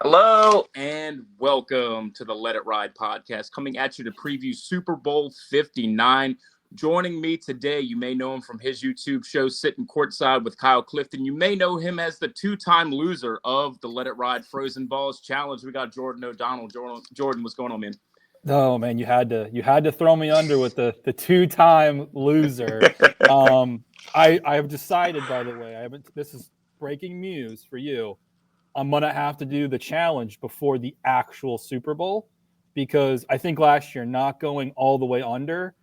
Hello and welcome to the Let It Ride podcast, coming at you to preview Super Bowl 59. Joining me today, you may know him from his YouTube show, Sittin Courtside with Kyle Clifton. You may know him as the two-time loser of the Let It Ride Frozen Balls Challenge. We got Jordan O'Donnell. Jordan, what's going on, man? Oh man, you had to throw me under with the two-time loser. I have decided, by the way, this is breaking news for you. I'm gonna have to do the challenge before the actual Super Bowl because I think last year not going all the way under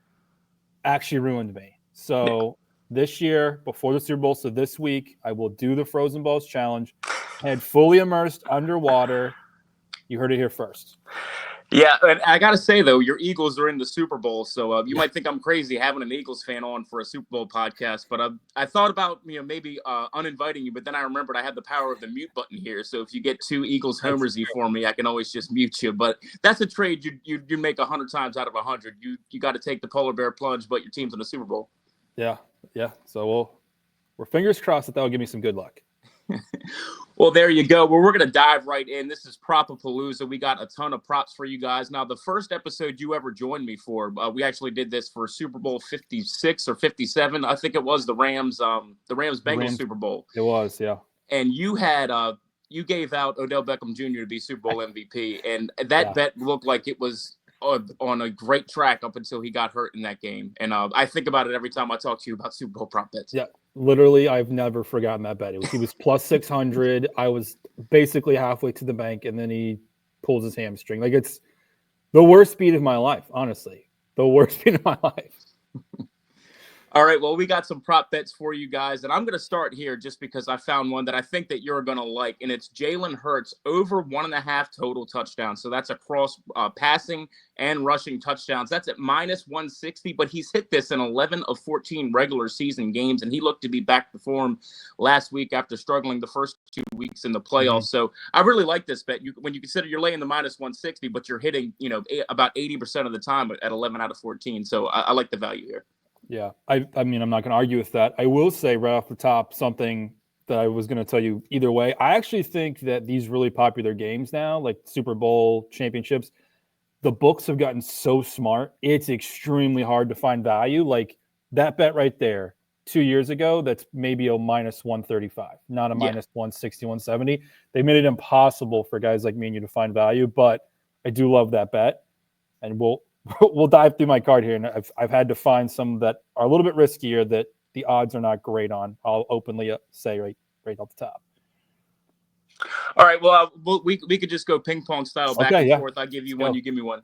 actually ruined me. So this year, before the Super Bowl, so this week, I will do the Frozen Balls Challenge, head fully immersed underwater. You heard it here first. Yeah, and I got to say, though, your Eagles are in the Super Bowl, so you might think I'm crazy having an Eagles fan on for a Super Bowl podcast, but I thought about maybe uninviting you, but then I remembered I have the power of the mute button here, so if you get two Eagles homersy for me, I can always just mute you, but that's a trade you make 100 times out of 100. You got to take the polar bear plunge, but your team's in the Super Bowl. Yeah. So we're fingers crossed that will give me some good luck. Well, there you go. Well, we're going to dive right in. This is Prop-a-palooza. We got a ton of props for you guys. Now, the first episode you ever joined me for, we actually did this for Super Bowl 56 or 57. I think it was the Rams-Bengals Super Bowl. It was, yeah. And you had you gave out Odell Beckham Jr. to be Super Bowl MVP, and that bet looked like it was on a great track up until he got hurt in that game. And I think about it every time I talk to you about Super Bowl prop bets. Yeah, literally, I've never forgotten that bet. He was plus 600. I was basically halfway to the bank, and then he pulls his hamstring. Like, it's the worst beat of my life, honestly. The worst beat of my life. All right, well, we got some prop bets for you guys, and I'm going to start here just because I found one that I think that you're going to like, and it's Jalen Hurts over 1.5 total touchdowns. So that's across passing and rushing touchdowns. That's at minus 160, but he's hit this in 11 of 14 regular season games, and he looked to be back to form last week after struggling the first 2 weeks in the playoffs. So I really like this bet. When you consider you're laying the minus 160, but you're hitting about 80% of the time at 11 out of 14. So I like the value here. Yeah, I mean, I'm not going to argue with that. I will say right off the top something that I was going to tell you either way. I actually think that these really popular games now, like Super Bowl championships, the books have gotten so smart. It's extremely hard to find value. Like that bet right there 2 years ago, that's maybe a minus 135, not a minus 160, 170. They made it impossible for guys like me and you to find value, but I do love that bet. And we'll dive through my card here, and I've had to find some that are a little bit riskier that the odds are not great on. I'll openly say right off the top. All right, well, we could just go ping pong style back and forth. I give you one, you give me one.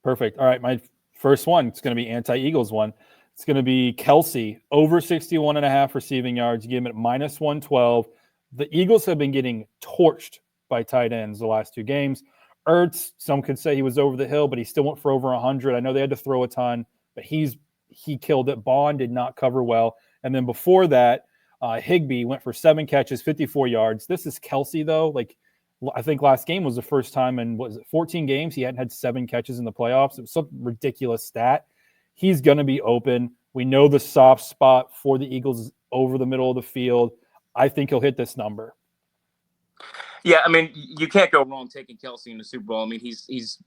Perfect. All right, my first one, it's going to be anti-Eagles one. It's going to be Kelsey over 61.5 receiving yards. You give him at minus 112. The Eagles have been getting torched by tight ends the last two games. Ertz, some could say he was over the hill, but he still went for over 100. I know they had to throw a ton, but he killed it. Bond did not cover well. And then before that, Higbee went for 7 catches, 54 yards. This is Kelsey, though. Like, I think last game was the first time in, 14 games he hadn't had 7 catches in the playoffs. It was some ridiculous stat. He's going to be open. We know the soft spot for the Eagles is over the middle of the field. I think he'll hit this number. Yeah, I mean, you can't go wrong taking Kelsey in the Super Bowl. I mean, he's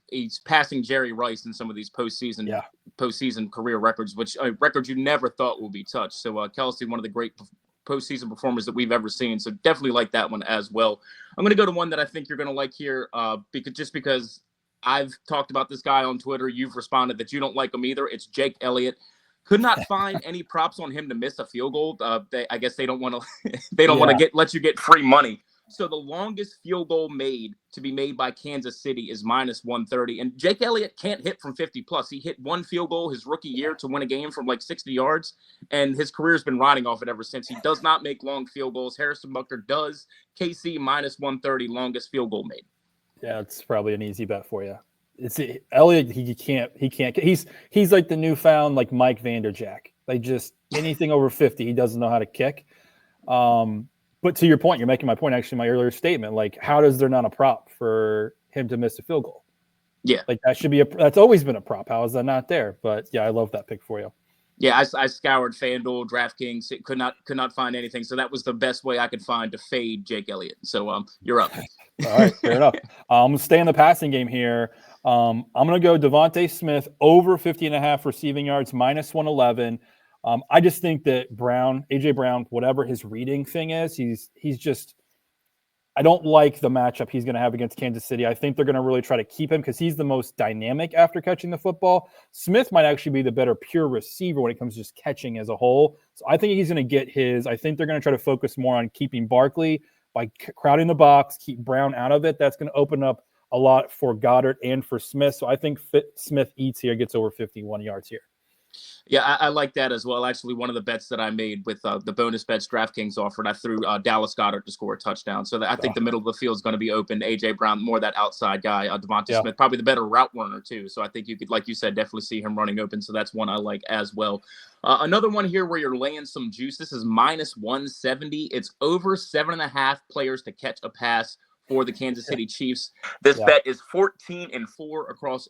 passing Jerry Rice in some of these postseason career records, which records you never thought would be touched. So Kelsey, one of the great postseason performers that we've ever seen. So definitely like that one as well. I'm going to go to one that I think you're going to like here, because I've talked about this guy on Twitter. You've responded that you don't like him either. It's Jake Elliott. Could not find any props on him to miss a field goal. I guess they don't want to. They don't want to let you get free money. So the longest field goal to be made by Kansas City is minus 130. And Jake Elliott can't hit from 50 plus. He hit one field goal his rookie year to win a game from like 60 yards. And his career's been riding off it ever since. He does not make long field goals. Harrison Butker does. KC minus 130, longest field goal made. Yeah, it's probably an easy bet for you. It's Elliott. He can't. He's like the newfound like Mike Vanderjagt. Like just anything over 50, he doesn't know how to kick. But to your point, you're making my point, actually, my earlier statement, like, how does there not a prop for him to miss a field goal? Yeah. Like, that should be that's always been a prop. How is that not there? But, yeah, I love that pick for you. Yeah, I scoured FanDuel, DraftKings, could not find anything. So that was the best way I could find to fade Jake Elliott. So you're up. All right, fair enough. I'm going to stay in the passing game here. I'm going to go Devontae Smith over 50.5 receiving yards, minus 111. I just think that AJ Brown, whatever his reading thing is, he's just – I don't like the matchup he's going to have against Kansas City. I think they're going to really try to keep him because he's the most dynamic after catching the football. Smith might actually be the better pure receiver when it comes to just catching as a whole. So I think he's going to get his. I think they're going to try to focus more on keeping Barkley by crowding the box, keep Brown out of it. That's going to open up a lot for Goddard and for Smith. So I think Smith eats here, gets over 51 yards here. Yeah, I like that as well. Actually, one of the bets that I made with the bonus bets DraftKings offered, I threw Dallas Goedert to score a touchdown. So I think the middle of the field is going to be open. A.J. Brown, more that outside guy. Devontae Smith, probably the better route runner too. So I think you could, like you said, definitely see him running open. So that's one I like as well. Another one here where you're laying some juice. This is minus 170. It's over 7.5 players to catch a pass for the Kansas City Chiefs. This bet is 14-4 across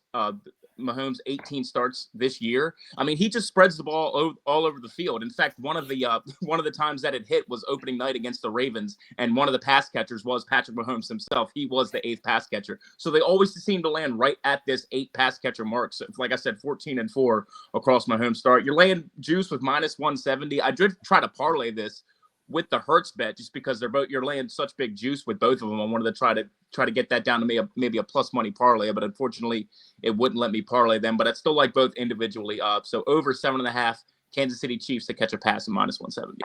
Mahomes' 18 starts this year. I mean, he just spreads the ball all over the field. In fact, one of the times that it hit was opening night against the Ravens, and one of the pass catchers was Patrick Mahomes himself. He was the 8th pass catcher. So they always seem to land right at this 8 pass catcher mark. So like I said, 14-4 across Mahomes' start. You're laying juice with minus 170. I did try to parlay this with the Hurts bet just because you're laying such big juice with both of them. I wanted to try to get that down to maybe a plus money parlay, but unfortunately it wouldn't let me parlay them. But I still like both individually. So over 7.5 Kansas City Chiefs to catch a pass at minus 170.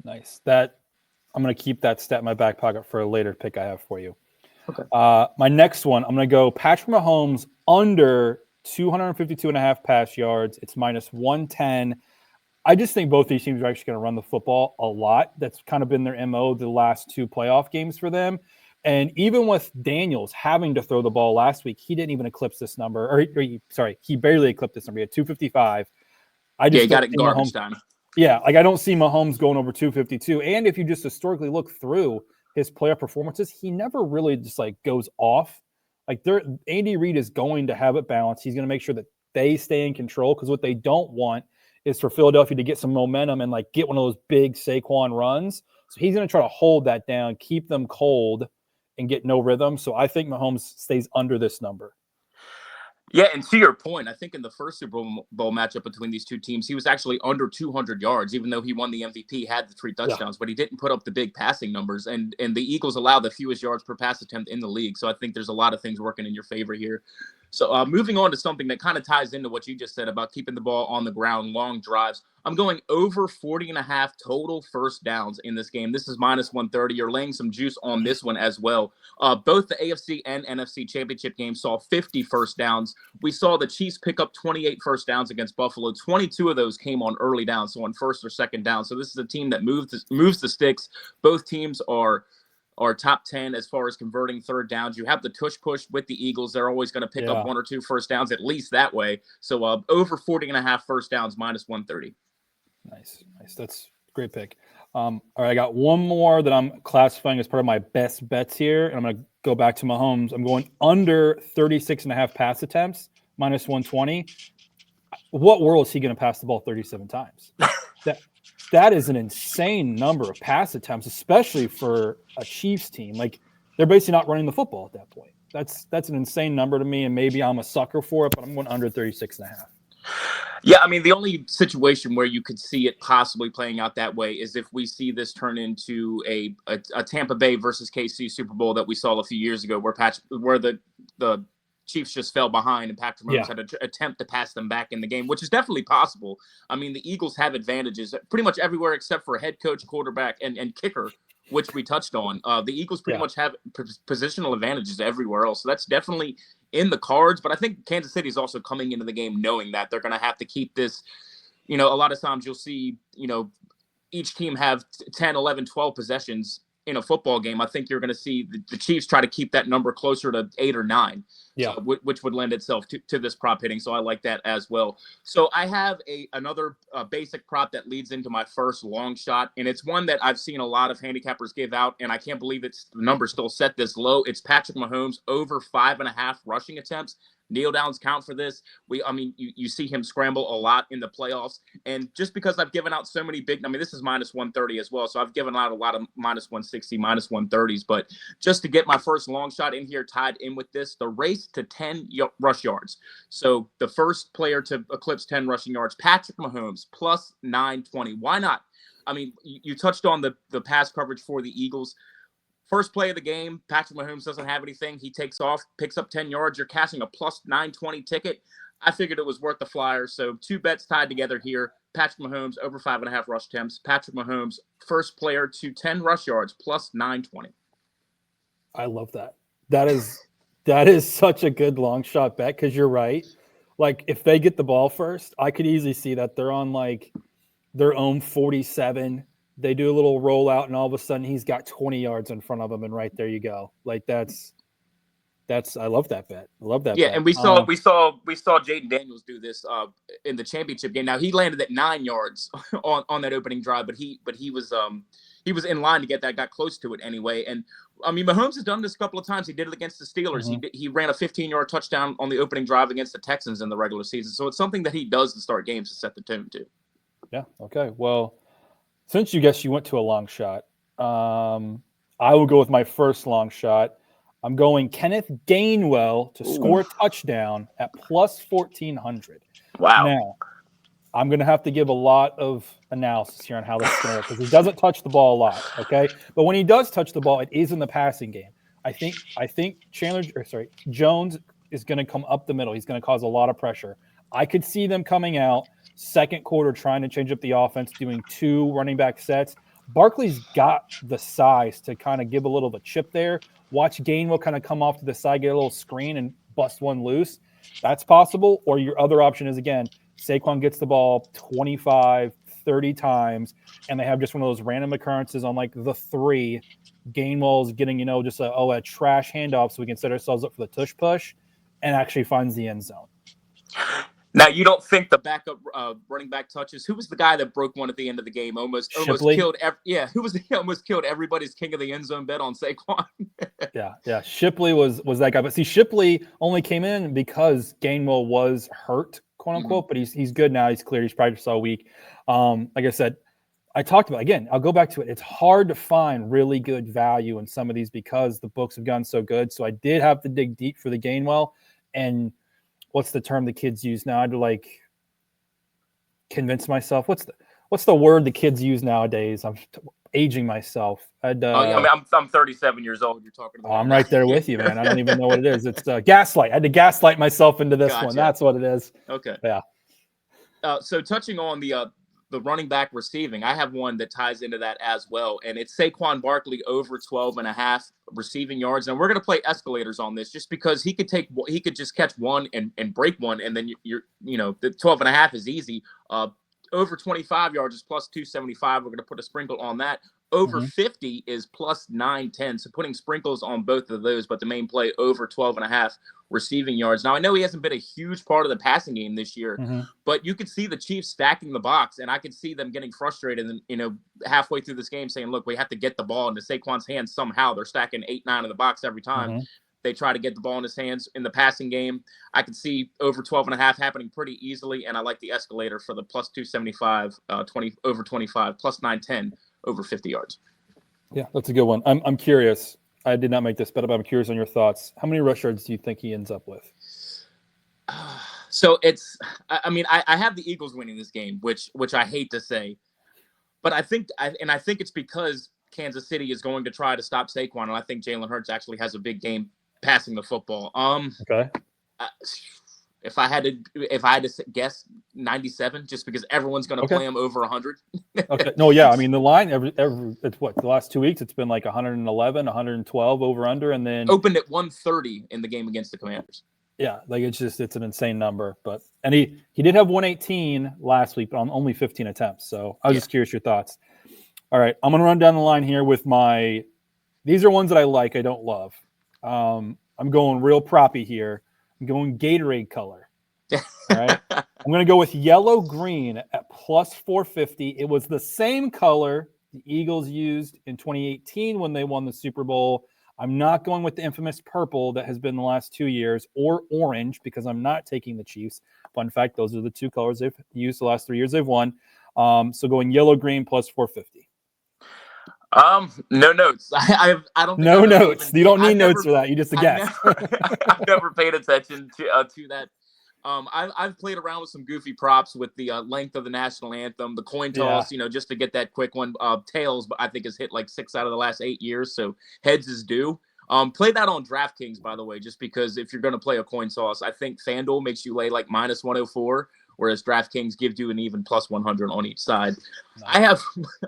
Nice. I'm going to keep that stat in my back pocket for a later pick I have for you. Okay. My next one, I'm going to go Patrick Mahomes under 252.5 pass yards. It's minus 110. I just think both these teams are actually going to run the football a lot. That's kind of been their MO the last 2 playoff games for them. And even with Daniels having to throw the ball last week, he didn't even eclipse this number. He barely eclipsed this number. He had 255. He got it garbage time. Yeah, I don't see Mahomes going over 252. And if you just historically look through his playoff performances, he never really just goes off. Andy Reid is going to have it balanced. He's going to make sure that they stay in control because what they don't want is for Philadelphia to get some momentum and get one of those big Saquon runs. So he's going to try to hold that down, keep them cold, and get no rhythm. So I think Mahomes stays under this number. Yeah, and to your point, I think in the first Super Bowl matchup between these two teams, he was actually under 200 yards, even though he won the MVP, had the 3 touchdowns, but he didn't put up the big passing numbers. And the Eagles allow the fewest yards per pass attempt in the league. So I think there's a lot of things working in your favor here. So moving on to something that kind of ties into what you just said about keeping the ball on the ground, long drives. I'm going over 40.5 total first downs in this game. This is minus 130. You're laying some juice on this one as well. Both the AFC and NFC championship games saw 50 first downs. We saw the Chiefs pick up 28 first downs against Buffalo. 22 of those came on early downs, so on first or second down. So this is a team that moves the sticks. Both teams are top 10 as far as converting third downs. You have the tush push with the Eagles. They're always going to pick up 1 or 2 first downs, at least that way. So over 40.5 first downs, minus 130. Nice. That's a great pick. All right, I got one more that I'm classifying as part of my best bets here. And I'm going to go back to Mahomes. I'm going under 36.5 pass attempts, minus 120. What world is he going to pass the ball 37 times? That is an insane number of pass attempts, especially for a Chiefs team. They're basically not running the football at that point. That's an insane number to me, and maybe I'm a sucker for it, but I'm going under 36.5. Yeah, I mean, the only situation where you could see it possibly playing out that way is if we see this turn into a Tampa Bay versus KC Super Bowl that we saw a few years ago, where the Chiefs just fell behind and Patrick Mahomes had to attempt to pass them back in the game, which is definitely possible. I mean, the Eagles have advantages pretty much everywhere except for head coach, quarterback, and kicker, which we touched on. The Eagles pretty much have positional advantages everywhere else. So that's definitely in the cards. But I think Kansas City is also coming into the game knowing that they're going to have to keep this. A lot of times you'll see, each team have 10, 11, 12 possessions in a football game. I think you're going to see the Chiefs try to keep that number closer to 8 or 9. Yeah. Which would lend itself to this prop hitting. So I like that as well. So I have another basic prop that leads into my first long shot, and it's one that I've seen a lot of handicappers give out, and I can't believe the number still set this low. It's Patrick Mahomes over 5.5 rushing attempts. Kneel downs count for this. You see him scramble a lot in the playoffs. And just because I've given out so many this is minus 130 as well. So I've given out a lot of minus 160, minus 130s. But just to get my first long shot in here tied in with this, the race to 10 rush yards. So the first player to eclipse 10 rushing yards, Patrick Mahomes, plus 920. Why not? You touched on the pass coverage for the Eagles. First play of the game, Patrick Mahomes doesn't have anything. He takes off, picks up 10 yards. You're cashing a plus 920 ticket. I figured it was worth the flyer. So 2 bets tied together here. Patrick Mahomes over 5.5 rush attempts. Patrick Mahomes, first player to 10 rush yards, plus 920. I love that. That is such a good long shot bet because you're right. Like if they get the ball first, I could easily see that they're on like their own 47. They do a little rollout, and all of a sudden he's got 20 yards in front of him, and right there you go. Like that's. I love that bet. I love that. Yeah, bet. And we saw Jaden Daniels do this in the championship game. Now he landed at 9 yards on that opening drive, but he was in line to get that, got close to it anyway. And Mahomes has done this a couple of times. He did it against the Steelers. Mm-hmm. He ran a 15-yard touchdown on the opening drive against the Texans in the regular season. So it's something that he does to start games to set the tone too. Yeah. Okay. Well, since you went to a long shot, I will go with my first long shot. I'm going Kenneth Gainwell to score a touchdown at plus 1,400. Wow. Now, I'm going to have to give a lot of analysis here on how this is going to work because he doesn't touch the ball a lot, okay? But when he does touch the ball, it is in the passing game. I think Jones is going to come up the middle. He's going to cause a lot of pressure. I could see them coming out second quarter trying to change up the offense, doing 2 running back sets. Barkley's got the size to kind of give a little of a chip there. Watch Gainwell kind of come off to the side, get a little screen, and bust one loose. That's possible. Or your other option is, again, Saquon gets the ball 25, 30 times, and they have just one of those random occurrences on like the 3. Gainwell's getting, just a trash handoff so we can set ourselves up for the tush push and actually finds the end zone. Now, you don't think the backup running back touches? Who was the guy that broke one at the end of the game? Almost killed. Almost killed everybody's king of the end zone bet on Saquon. Yeah. Shipley was that guy, but see, Shipley only came in because Gainwell was hurt, quote unquote. But he's good now. He's clear. He's probably so weak. Like I said, I talked about again. I'll go back to it. It's hard to find really good value in some of these because the books have gotten so good. So I did have to dig deep for the Gainwell and. What's the term the kids use now? I had to like convince myself. What's the word the kids use nowadays? I'm aging myself. I'm 37 years old. You're talking about. I'm right there with you, man. I don't even know what it is. It's gaslight. I had to gaslight myself into this one. That's what it is. Okay. Yeah. So touching on the running back receiving, I have one that ties into that as well, and it's Saquon Barkley over 12.5 receiving yards. And we're going to play escalators on this just because he could just catch one and break one, and then you're the 12.5 is easy. Over 25 yards is plus 275. We're going to put a sprinkle on that. Over 50 is plus 910. So putting sprinkles on both of those, but the main play over 12.5 receiving yards. Now, I know he hasn't been a huge part of the passing game this year, but you could see the Chiefs stacking the box, and I could see them getting frustrated and, halfway through this game saying, look, we have to get the ball into Saquon's hands somehow. They're stacking 8-9 in the box every time. They try to get the ball in his hands in the passing game. I could see over 12.5 happening pretty easily, and I like the escalator for the plus 275, 20 over 25, plus 910 over 50 yards. Yeah, that's a good one. I'm curious. I did not make this bet, but I'm curious on your thoughts. How many rush yards do you think he ends up with? So I have the Eagles winning this game, which I hate to say, but I think it's because Kansas City is going to try to stop Saquon, and I think Jalen Hurts actually has a big game passing the football. Okay. If I had to guess 97, just because everyone's going to play him over 100. Okay. No, yeah. I mean, the line it's what the last 2 weeks it's been like 111, 112 over under, and then opened at 130 in the game against the Commanders. Yeah, like it's an insane number. But and he did have 118 last week, but on only 15 attempts. So I was just curious your thoughts. All right, I'm gonna run down the line here with these are ones that I like. I don't love. I'm going real proppy here. I'm going Gatorade color. All right. I'm going to go with yellow green at plus 450. It was the same color the Eagles used in 2018 when they won the Super Bowl. I'm not going with the infamous purple that has been the last 2 years, or orange, because I'm not taking the Chiefs. Fun fact, those are the two colors they've used the last 3 years they've won. So going yellow green plus 450. No notes. I don't think No I've ever notes. You don't need notes for that. You just a guess. I've never paid attention to that. I've played around with some goofy props with the length of the national anthem, the coin toss, just to get that quick one. Tails, but I think has hit like 6 out of the last 8 years, so heads is due. Play that on DraftKings, by the way, just because if you're going to play a coin toss, I think FanDuel makes you lay like minus 104, whereas DraftKings gives you an even plus 100 on each side. Nice.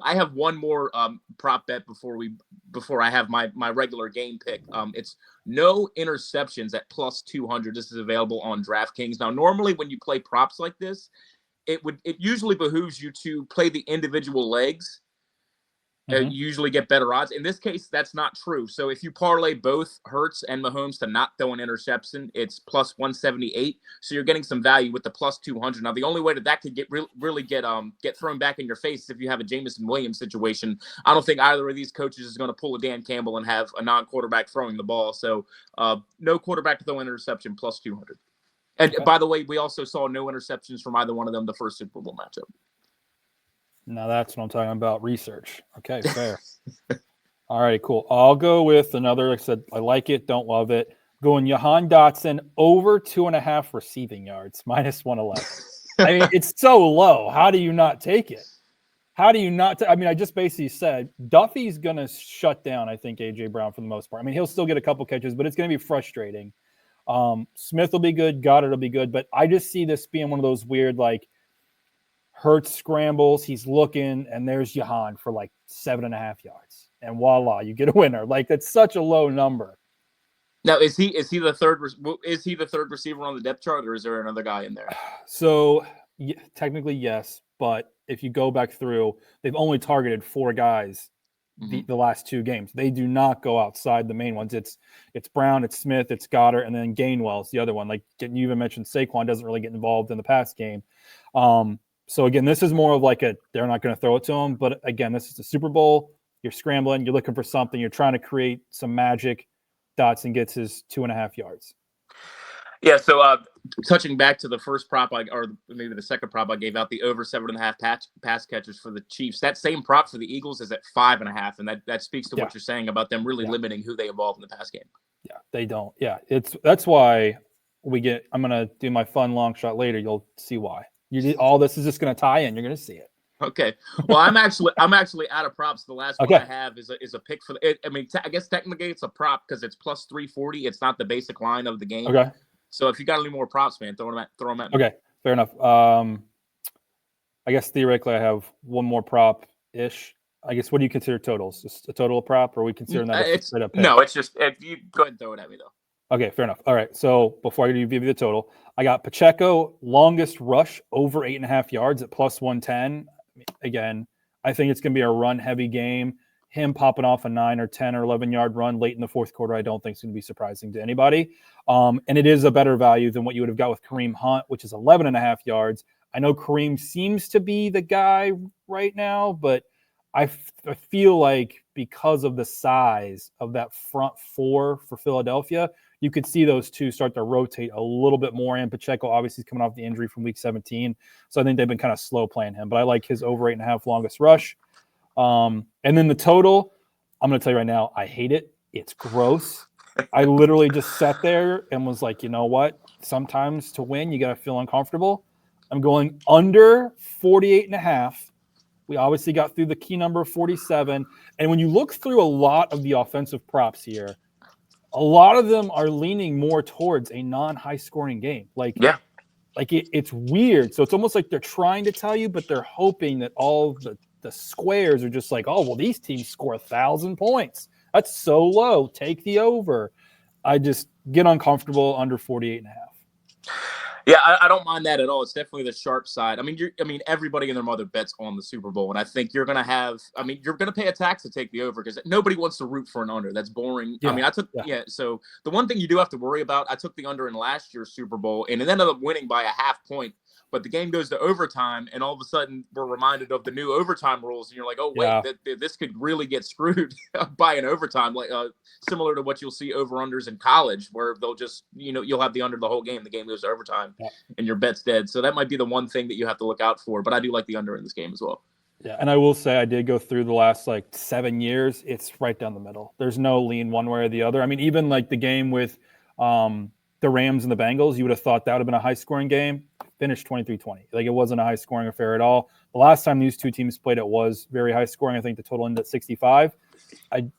I have one more prop bet before I have my regular game pick. It's no interceptions at plus 200. This is available on DraftKings. Now, normally when you play props like this, it usually behooves you to play the individual legs. You usually get better odds. In this case, that's not true. So if you parlay both Hurts and Mahomes to not throw an interception, it's plus 178. So you're getting some value with the plus 200. Now, the only way that could really get thrown back in your face is if you have a Jameson Williams situation. I don't think either of these coaches is going to pull a Dan Campbell and have a non-quarterback throwing the ball. So no quarterback to throw an interception, plus 200. And by the way, we also saw no interceptions from either one of them the first Super Bowl matchup. Now that's what I'm talking about. Research. Okay, fair. All right, cool. I'll go with another. Like I said, I like it, don't love it. Going Jahan Dotson over 2.5 receiving yards, minus 111. I mean, it's so low. How do you not take it? How do you not? I mean, I just basically said Duffy's going to shut down, I think, A.J. Brown for the most part. I mean, he'll still get a couple catches, but it's going to be frustrating. Smith will be good. Goddard will be good. But I just see this being one of those weird, like, Hurts scrambles, he's looking, and there's Jahan for like 7.5 yards, and voila, you get a winner. Like, that's such a low number. Now, is he the third receiver on the depth chart, or is there another guy in there? So technically, yes, but if you go back through, they've only targeted 4 guys the last 2 games. They do not go outside the main ones. It's Brown, it's Smith, it's Goddard, and then Gainwell's the other one. Like you even mentioned, Saquon doesn't really get involved in the pass game. So, again, this is more of like they're not going to throw it to him. But, again, this is the Super Bowl. You're scrambling. You're looking for something. You're trying to create some magic. Dotson gets his 2.5 yards. Yeah, so touching back to the first prop, or maybe the second prop I gave out, the over 7.5 pass catchers for the Chiefs. That same prop for the Eagles is at 5.5, and that speaks to what you're saying about them really limiting who they involve in the pass game. Yeah, they don't. Yeah, that's why I'm going to do my fun long shot later. You'll see why. All this is just going to tie in. You're going to see it. Okay. Well, I'm actually out of props. The last one I have is a pick for it. I mean, I guess technically it's a prop because it's plus 340. It's not the basic line of the game. Okay. So if you got any more props, man, throw them at me. Okay, fair enough. I guess theoretically I have one more prop ish. I guess, what do you consider totals? Just a total prop, or are we considering that a straight up pick? No, it's just you go ahead and throw it at me though. Okay, fair enough. All right, so before I give you the total, I got Pacheco longest rush over 8.5 yards at plus 110. Again, I think it's going to be a run-heavy game. Him popping off a 9 or 10 or 11-yard run late in the fourth quarter, I don't think is going to be surprising to anybody. And it is a better value than what you would have got with Kareem Hunt, which is 11.5 yards. I know Kareem seems to be the guy right now, but I feel like because of the size of that front four for Philadelphia, you could see those two start to rotate a little bit more. And Pacheco obviously is coming off the injury from week 17. So I think they've been kind of slow playing him. But I like his over 8.5 longest rush. And then the total, I'm going to tell you right now, I hate it. It's gross. I literally just sat there and was like, you know what? Sometimes to win, you got to feel uncomfortable. I'm going under 48.5. We obviously got through the key number of 47. And when you look through a lot of the offensive props here, a lot of them are leaning more towards a non-high scoring game. It's weird. So it's almost like they're trying to tell you, but they're hoping that all the squares are just like, oh, well, these teams score 1,000 points. That's so low. Take the over. I just get uncomfortable under 48.5. Yeah, I don't mind that at all. It's definitely the sharp side. I mean, everybody and their mother bets on the Super Bowl, and I think you're gonna pay a tax to take the over because nobody wants to root for an under. That's boring. Yeah. I mean, So the one thing you do have to worry about, I took the under in last year's Super Bowl, and it ended up winning by a half point. But the game goes to overtime, and all of a sudden we're reminded of the new overtime rules, and you're like, oh wait, this could really get screwed by an overtime, like similar to what you'll see over-unders in college, where they'll just, you'll have the under the whole game, the game goes to overtime, and your bet's dead. So that might be the one thing that you have to look out for. But I do like the under in this game as well. Yeah, and I will say I did go through the last 7 years. It's right down the middle. There's no lean one way or the other. I mean, even the game with the Rams and the Bengals, you would have thought that would have been a high-scoring game. Finished 23-20. It wasn't a high-scoring affair at all. The last time these two teams played, it was very high-scoring. I think the total ended at 65. And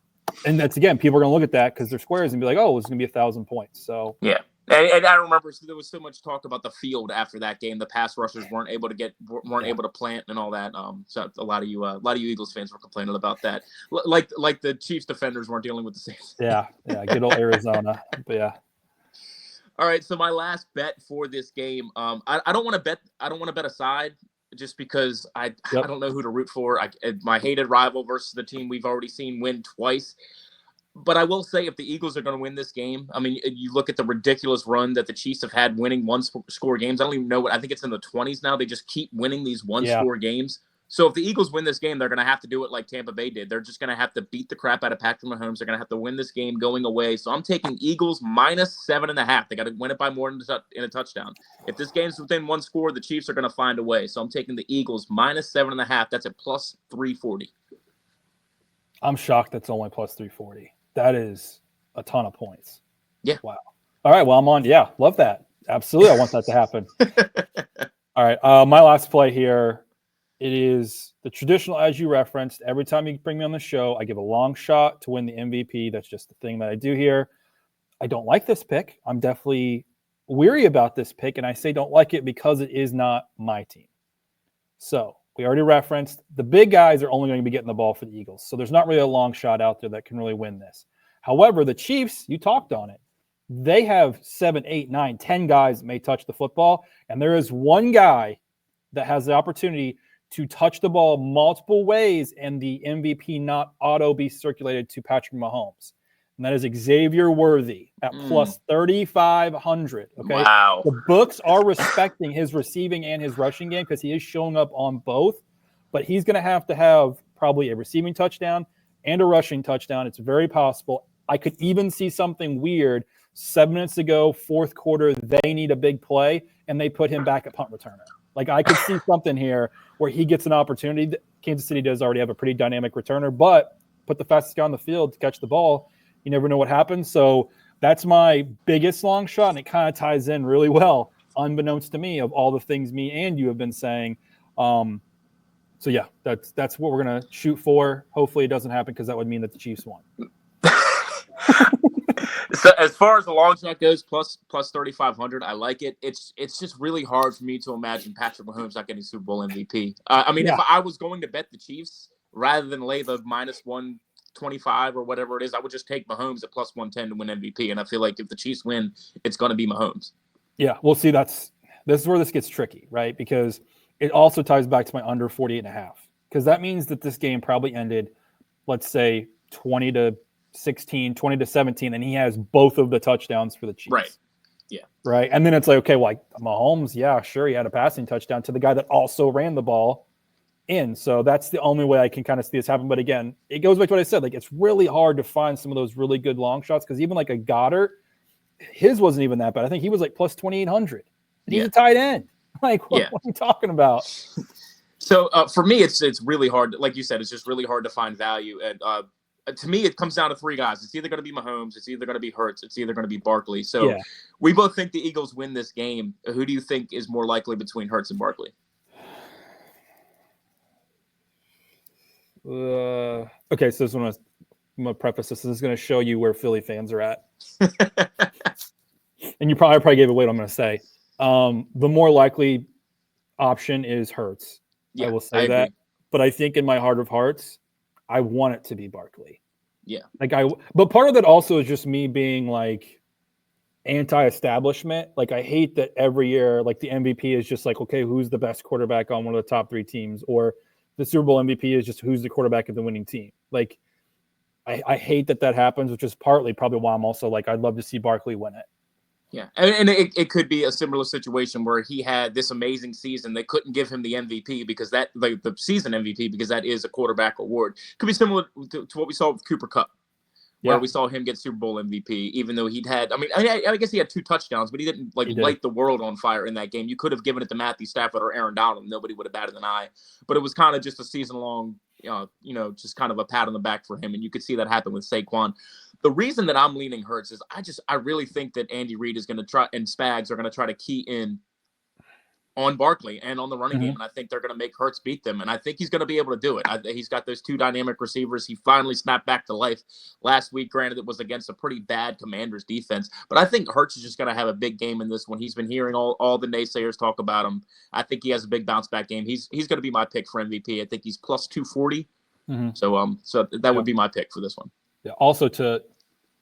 that's, again, people are going to look at that because they're squares and be like, oh, it's going to be 1,000 points. So yeah. And I remember there was so much talk about the field after that game. The pass rushers weren't able to plant and all that. So a lot of you Eagles fans were complaining about that. Like the Chiefs defenders weren't dealing with the same thing. Yeah, good old Arizona. But yeah. All right, so my last bet for this game, I don't want to bet a side just because I don't know who to root for. My hated rival versus the team we've already seen win twice. But I will say, if the Eagles are going to win this game, I mean, you look at the ridiculous run that the Chiefs have had winning one-score games. I don't even know I think it's in the 20s now. They just keep winning these one-score games. So if the Eagles win this game, they're going to have to do it like Tampa Bay did. They're just going to have to beat the crap out of Patrick Mahomes. They're going to have to win this game going away. So I'm taking Eagles -7.5. They got to win it by more in a touchdown. If this game's within one score, the Chiefs are going to find a way. So I'm taking the Eagles -7.5. That's at +340. I'm shocked that's only +340. That is a ton of points. Yeah. Wow. All right. Well, I'm on. Yeah. Love that. Absolutely. I want that to happen. All right. My last play here. It is the traditional, as you referenced. Every time you bring me on the show, I give a long shot to win the MVP. That's just the thing that I do here. I don't like this pick. I'm definitely weary about this pick, and I say don't like it because it is not my team. So we already referenced the big guys are only going to be getting the ball for the Eagles. So there's not really a long shot out there that can really win this. However, the Chiefs, you talked on it. They have 7, 8, 9, 10 guys that may touch the football, and there is one guy that has the opportunity to touch the ball multiple ways and the MVP not auto be circulated to Patrick Mahomes. And that is Xavier Worthy at +3,500. Okay. Wow. The books are respecting his receiving and his rushing game because he is showing up on both, but he's going to have probably a receiving touchdown and a rushing touchdown. It's very possible. I could even see something weird. 7 minutes ago, fourth quarter, they need a big play, and they put him back at punt returner. I could see something here where he gets an opportunity. Kansas City does already have a pretty dynamic returner, but put the fastest guy on the field to catch the ball. You never know what happens. So that's my biggest long shot, and it kind of ties in really well, unbeknownst to me, of all the things me and you have been saying. So yeah, that's what we're gonna shoot for. Hopefully it doesn't happen because that would mean that the Chiefs won. So as far as the long shot goes, plus 3,500, I like it. It's just really hard for me to imagine Patrick Mahomes not getting Super Bowl MVP. If I was going to bet the Chiefs rather than lay the -125 or whatever it is, I would just take Mahomes at +110 to win MVP. And I feel like if the Chiefs win, it's going to be Mahomes. Yeah, we'll see. This is where this gets tricky, right? Because it also ties back to my under 48.5. Because that means that this game probably ended, let's say, 20-16, 20-17, and he has both of the touchdowns for the Chiefs. Right. Yeah. Right. And then it's like, okay, well, Mahomes, yeah, sure, he had a passing touchdown to the guy that also ran the ball in. So that's the only way I can kind of see this happen. But again, it goes back to what I said. It's really hard to find some of those really good long shots because even a Goddard, his wasn't even that bad. I think he was plus 2,800. And he's a tight end. What are you talking about? So for me, it's really hard. Like you said, it's just really hard to find value. And to me, it comes down to three guys. It's either going to be Mahomes, it's either going to be Hurts, it's either going to be Barkley. So we both think the Eagles win this game. Who do you think is more likely between Hurts and Barkley? Okay, so I'm going to preface this. This is going to show you where Philly fans are at. And you probably gave away what I'm going to say. The more likely option is Hurts. Yeah, I will say that. Agree. But I think in my heart of hearts, I want it to be Barkley. Yeah. But part of that also is just me being anti-establishment. Like, I hate that every year, like, the MVP is just like, okay, who's the best quarterback on one of the top 3 teams, or the Super Bowl MVP is just who's the quarterback of the winning team. Like, I hate that happens, which is partly probably why I'm also like, I'd love to see Barkley win it. Yeah, and it could be a similar situation where he had this amazing season. They couldn't give him the MVP because that, like, the season MVP, because that is a quarterback award. Could be similar to what we saw with Cooper Kupp, where we saw him get Super Bowl MVP, even though he'd had, I guess he had 2 touchdowns, but he didn't light the world on fire in that game. You could have given it to Matthew Stafford or Aaron Donald. Nobody would have batted an eye. But it was kind of just a season-long, just kind of a pat on the back for him. And you could see that happen with Saquon. The reason that I'm leaning Hurts is I really think that Andy Reid is going to try, and Spags are going to try to key in on Barkley and on the running game, and I think they're going to make Hurts beat them, and I think he's going to be able to do it. He's got those 2 dynamic receivers. He finally snapped back to life last week. Granted, it was against a pretty bad Commanders defense, but I think Hurts is just going to have a big game in this one. He's been hearing all the naysayers talk about him. I think he has a big bounce back game. He's going to be my pick for MVP. I think he's plus 240. So that would be my pick for this one. Yeah. Also, to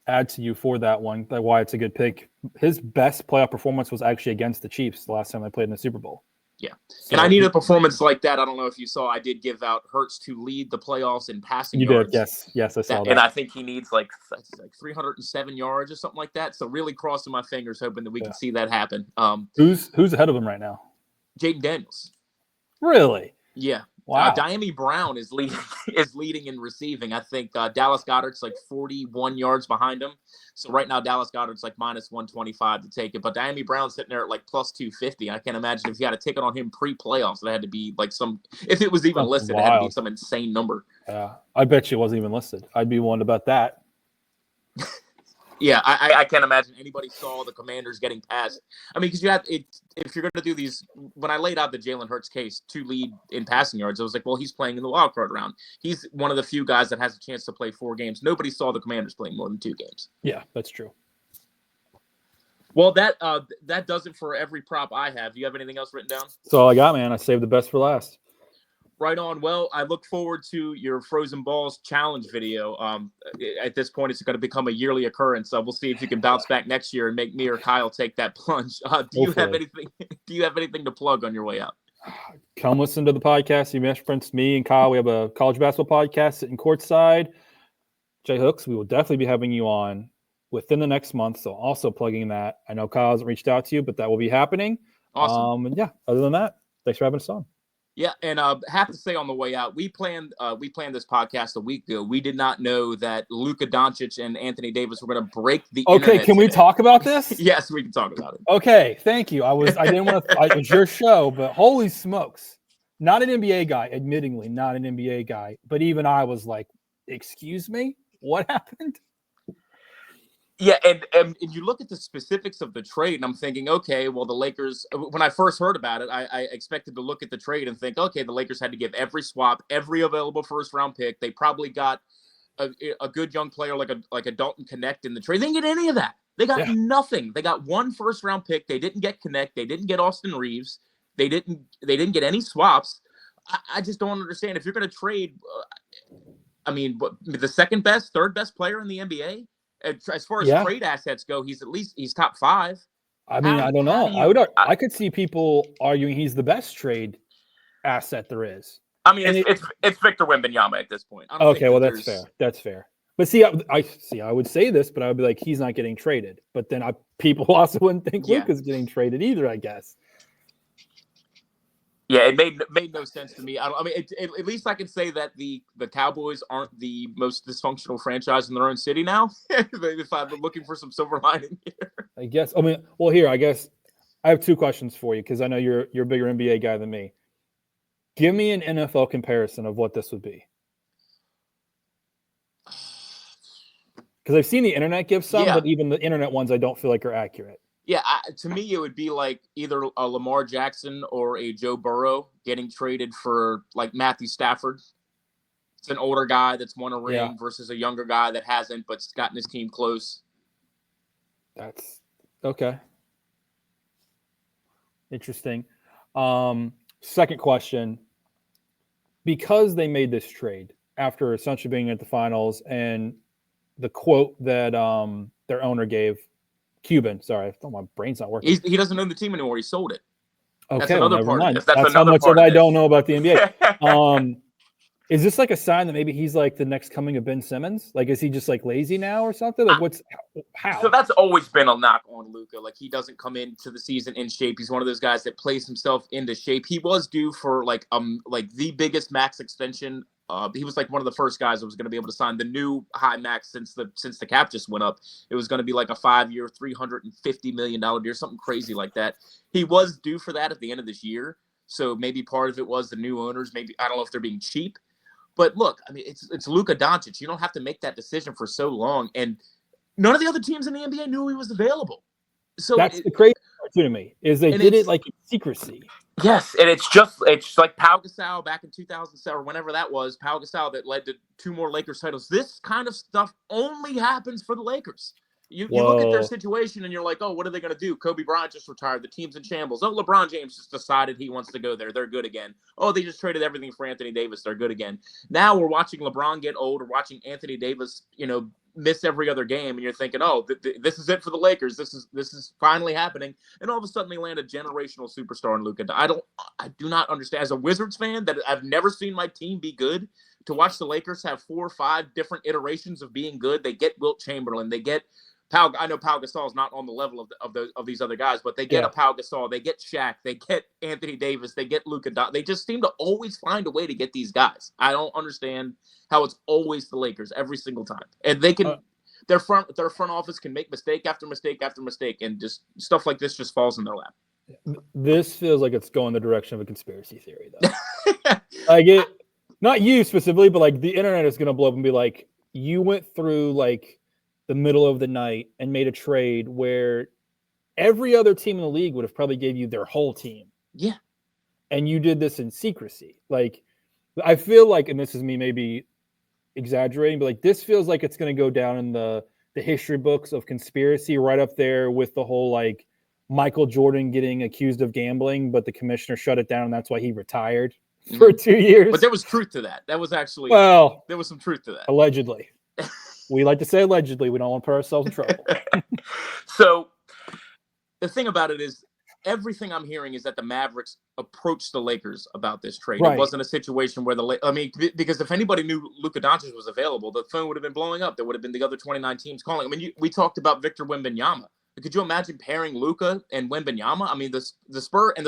add to you for that one, that's why it's a good pick. His best playoff performance was actually against the Chiefs the last time they played in the Super Bowl. Yeah. So, and I need a performance like that. I don't know if you saw, I did give out Hurts to lead the playoffs in passing yards. You did, yes, I saw that. And I think he needs like 307 yards or something like that. So really crossing my fingers, hoping that we can see that happen. Who's ahead of him right now? Jaden Daniels. Really? Yeah. Wow. Diami Brown is leading in receiving. I think Dallas Goedert's like 41 yards behind him. So right now Dallas Goedert's like minus 125 to take it. But Diami Brown's sitting there at like plus 250. I can't imagine if you had a ticket on him pre-playoffs, it had to be like if it was even listed, it had to be some insane number. Yeah, I bet you it wasn't even listed. I'd be willing to bet that. Yeah, I can't imagine anybody saw the Commanders getting past. I mean, because if you're going to do these, when I laid out the Jalen Hurts case to lead in passing yards, I was like, well, he's playing in the wild card round. He's one of the few guys that has a chance to play 4 games. Nobody saw the Commanders playing more than 2 games. Yeah, that's true. Well, that does it for every prop I have. Do you have anything else written down? That's all I got, man. I saved the best for last. Right on. Well, I look forward to your Frozen Balls challenge video. At this point, it's going to become a yearly occurrence. We'll see if you can bounce back next year and make me or Kyle take that plunge. Do you have anything to plug on your way out? Come listen to the podcast. You referenced me and Kyle. We have a college basketball podcast, Sittin Courtside. Jay Hooks, we will definitely be having you on within the next month. So also plugging that. I know Kyle hasn't reached out to you, but that will be happening. Awesome. And yeah, other than that, thanks for having us on. Yeah, and have to say on the way out, we planned this podcast a week ago. We did not know that Luka Doncic and Anthony Davis were going to break the internet. Okay, can we talk about this? Yes, we can talk about it. Okay, thank you. I didn't want to. It was your show, but holy smokes! Not an NBA guy, admittingly, not an NBA guy, but even I was like, "Excuse me, what happened?" Yeah, and you look at the specifics of the trade, and I'm thinking, okay, well, the Lakers, when I first heard about it, I expected to look at the trade and think, okay, the Lakers had to give every swap, every available first-round pick. They probably got a good young player like a Dalton Connect in the trade. They didn't get any of that. They got nothing. They got 1 first-round pick. They didn't get Connect. They didn't get Austin Reeves. They didn't get any swaps. I just don't understand. If you're going to trade, the second best, third best player in the NBA, as far as trade assets go, he's top 5. I mean, I don't know. I could see people arguing he's the best trade asset there is. I mean, it's Victor Wembanyama at this point. Okay, well, that's fair. That's fair. But see, I would say this, but I would be like, he's not getting traded. But then people also wouldn't think Luka's getting traded either, I guess. Yeah, it made no sense to me. At least I can say that the Cowboys aren't the most dysfunctional franchise in their own city now. If I'm looking for some silver lining here, I guess. I guess I have 2 questions for you because I know you're a bigger NBA guy than me. Give me an NFL comparison of what this would be. Because I've seen the internet give some, but even the internet ones I don't feel like are accurate. Yeah, to me, it would be like either a Lamar Jackson or a Joe Burrow getting traded for like Matthew Stafford. It's an older guy that's won a ring versus a younger guy that hasn't, but's gotten his team close. That's okay. Interesting. Second question. Because they made this trade after essentially being at the finals and the quote that their owner gave Cuban. Sorry, my brain's not working. He doesn't own the team anymore. He sold it. Okay, that's another part mind. of this. That's how much of I don't know about the NBA. Is this like a sign that maybe he's like the next coming of Ben Simmons? Like, is he just like lazy now or something? Like, how? So that's always been a knock on Luka. Like, he doesn't come into the season in shape. He's one of those guys that plays himself into shape. He was due for like the biggest max extension. He was like one of the first guys that was going to be able to sign the new high max since the cap just went up. It was going to be like a 5-year, $350 million deal, something crazy like that. He was due for that at the end of this year. So maybe part of it was the new owners. Maybe, I don't know if they're being cheap. But look, I mean, it's Luka Doncic. You don't have to make that decision for so long. And none of the other teams in the NBA knew he was available. So that's the crazy part to me, is they did it like in secrecy. Yes, and it's like Pau Gasol back in 2007 or whenever that was, Pau Gasol that led to 2 more Lakers titles. This kind of stuff only happens for the Lakers. You look at their situation and you're like, oh, what are they going to do? Kobe Bryant just retired. The team's in shambles. Oh, LeBron James just decided he wants to go there. They're good again. Oh, they just traded everything for Anthony Davis. They're good again. Now we're watching LeBron get old or watching Anthony Davis, miss every other game. And you're thinking, oh, this is it for the Lakers. This is finally happening. And all of a sudden they land a generational superstar in Luka. I do not understand. As a Wizards fan that I've never seen my team be good, to watch the Lakers have 4 or 5 different iterations of being good. They get Wilt Chamberlain. They get Pau. I know Pau Gasol is not on the level of these other guys, but they get a Pau Gasol, they get Shaq, they get Anthony Davis, they get Luka. They just seem to always find a way to get these guys. I don't understand how it's always the Lakers every single time, and they can. Their front office can make mistake after mistake after mistake, and just stuff like this just falls in their lap. This feels like it's going the direction of a conspiracy theory, though. Not you specifically, but like the internet is going to blow up and be like, you went through like the middle of the night and made a trade where every other team in the league would have probably gave you their whole team. Yeah. And you did this in secrecy. Like, I feel like, and this is me maybe exaggerating, but like this feels like it's going to go down in the history books of conspiracy, right up there with the whole like Michael Jordan getting accused of gambling, but the commissioner shut it down, and that's why he retired for 2 years. But there was truth to that. That was actually there was some truth to that. Allegedly. We like to say allegedly. We don't want to put ourselves in trouble. So the thing about it is, everything I'm hearing is that the Mavericks approached the Lakers about this trade. Right. It wasn't a situation where because if anybody knew Luka Doncic was available, the phone would have been blowing up. There would have been the other 29 teams calling. I mean, we talked about Victor Wembanyama. Could you imagine pairing Luka and Wembanyama? I mean, the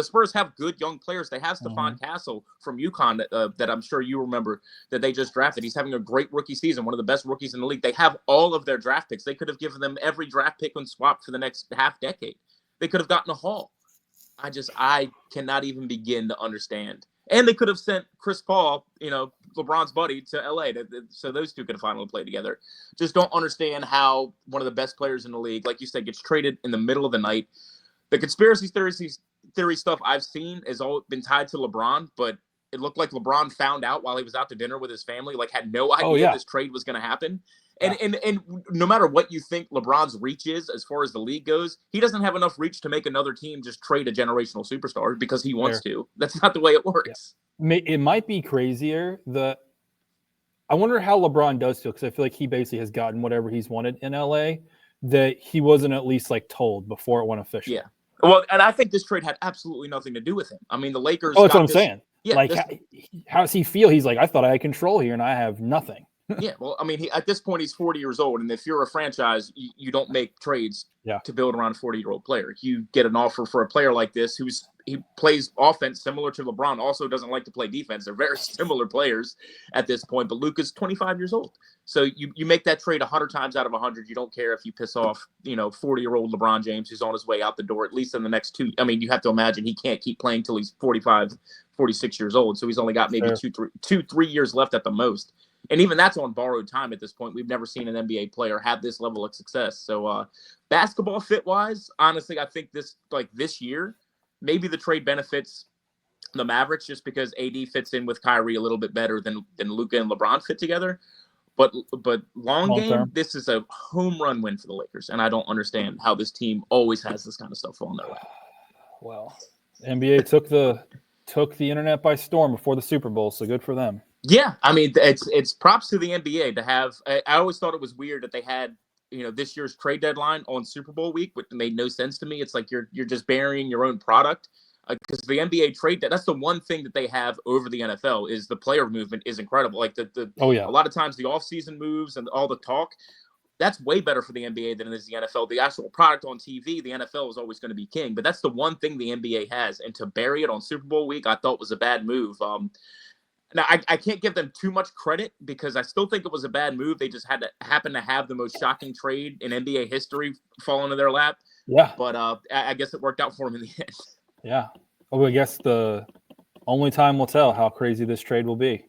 Spurs have good young players. They have Stephon Castle from UConn that I'm sure you remember that they just drafted. He's having a great rookie season, one of the best rookies in the league. They have all of their draft picks. They could have given them every draft pick and swap for the next half decade. They could have gotten a haul. I cannot even begin to understand. And they could have sent Chris Paul, LeBron's buddy, to LA so those two could have finally played together. Just don't understand how one of the best players in the league, like you said, gets traded in the middle of the night. The conspiracy theory stuff I've seen has all been tied to LeBron, but it looked like LeBron found out while he was out to dinner with his family, like had no idea this trade was going to happen. And no matter what you think LeBron's reach is as far as the league goes, he doesn't have enough reach to make another team just trade a generational superstar because he wants to. That's not the way it works. Yeah. It might be crazier. I wonder how LeBron does feel, because I feel like he basically has gotten whatever he's wanted in LA, that he wasn't at least like told before it went official. Yeah. Well, and I think this trade had absolutely nothing to do with him. I mean, the Lakers. Oh, that's what I'm saying. Yeah, like, how does he feel? He's like, I thought I had control here, and I have nothing. Yeah, well, I mean, at this point, he's 40 years old, and if you're a franchise, you don't make trades to build around a 40-year-old player. You get an offer for a player like this he plays offense similar to LeBron, also doesn't like to play defense. They're very similar players at this point, but Luka's 25 years old. So you make that trade 100 times out of 100. You don't care if you piss off, 40-year-old LeBron James who's on his way out the door, at least in the next 2. I mean, you have to imagine he can't keep playing till he's 45, 46 years old. So he's only got maybe 3 years left at the most. And even that's on borrowed time at this point. We've never seen an NBA player have this level of success. So basketball fit-wise, honestly, I think this year, maybe the trade benefits the Mavericks just because AD fits in with Kyrie a little bit better than Luka and LeBron fit together. But long game, term, this is a home run win for the Lakers. And I don't understand how this team always has this kind of stuff on their way. Well, NBA took the internet by storm before the Super Bowl, so good for them. Yeah, I mean, it's props to the NBA to have. I always thought it was weird that they had this year's trade deadline on Super Bowl week, which made no sense to me. It's like you're just burying your own product. Because the NBA trade, that's the one thing that they have over the NFL is the player movement is incredible. Like a lot of times the offseason moves and all the talk, that's way better for the NBA than it is the NFL. The actual product on TV, the NFL is always going to be king. But that's the one thing the NBA has. And to bury it on Super Bowl week, I thought was a bad move. Now, I can't give them too much credit because I still think it was a bad move. They just had to happen to have the most shocking trade in NBA history fall into their lap. Yeah. But I guess it worked out for them in the end. Yeah. Well, I guess the only time will tell how crazy this trade will be.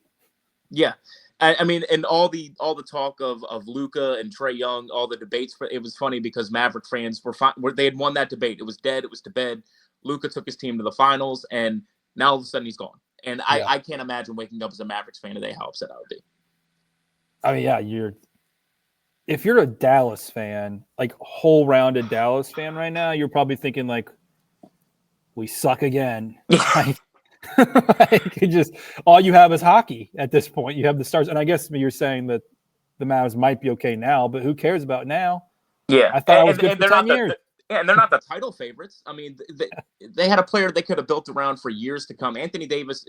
Yeah. I mean, and all the talk of Luka and Trae Young, all the debates, it was funny because Maverick fans they had won that debate. It was dead. It was to bed. Luka took his team to the finals, and now all of a sudden he's gone. And I can't imagine waking up as a Mavericks fan today how upset I would be. I mean, yeah, if you're a Dallas fan, like whole rounded Dallas fan right now, you're probably thinking like, we suck again. Like just all you have is hockey at this point. You have the stars, and I guess you're saying that the Mavs might be okay now, but who cares about now? Yeah, I thought I was good for 10 years. And they're not the title favorites. I mean, they had a player they could have built around for years to come. Anthony Davis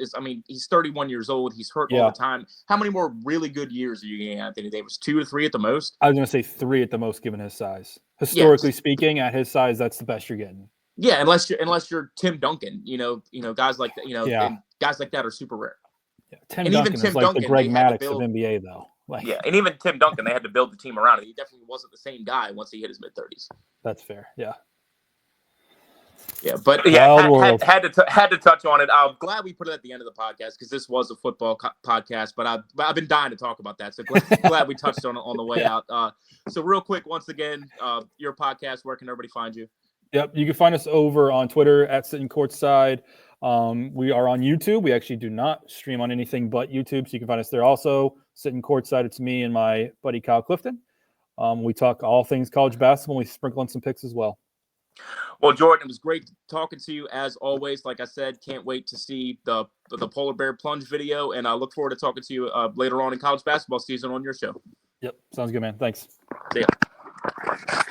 he's 31 years old. He's hurt all the time. How many more really good years are you getting Anthony Davis? 2 to 3 at the most? I was going to say 3 at the most given his size. Historically speaking, at his size, that's the best you're getting. Yeah, unless you're Tim Duncan, guys like that, and guys like that are super rare. Yeah, Tim Duncan is like the Greg Maddux of NBA, though. And even Tim Duncan, they had to build the team around it. He definitely wasn't the same guy once he hit his mid-30s. That's fair. Yeah. Yeah, but had to touch on it. I'm glad we put it at the end of the podcast because this was a football podcast, but I've been dying to talk about that. So glad we touched on it on the way out. So real quick, once again, your podcast, where can everybody find you? Yep, you can find us over on Twitter at Sittin Courtside. We are on YouTube. We actually do not stream on anything but YouTube, so you can find us there also. Sittin Courtside, it's me and my buddy Kyle Clifton. We talk all things college basketball. We sprinkle in some picks as well. Well, Jordan, it was great talking to you as always. Like I said, can't wait to see the polar bear plunge video, and I look forward to talking to you later on in college basketball season on your show. Yep, sounds good, man. Thanks. See ya.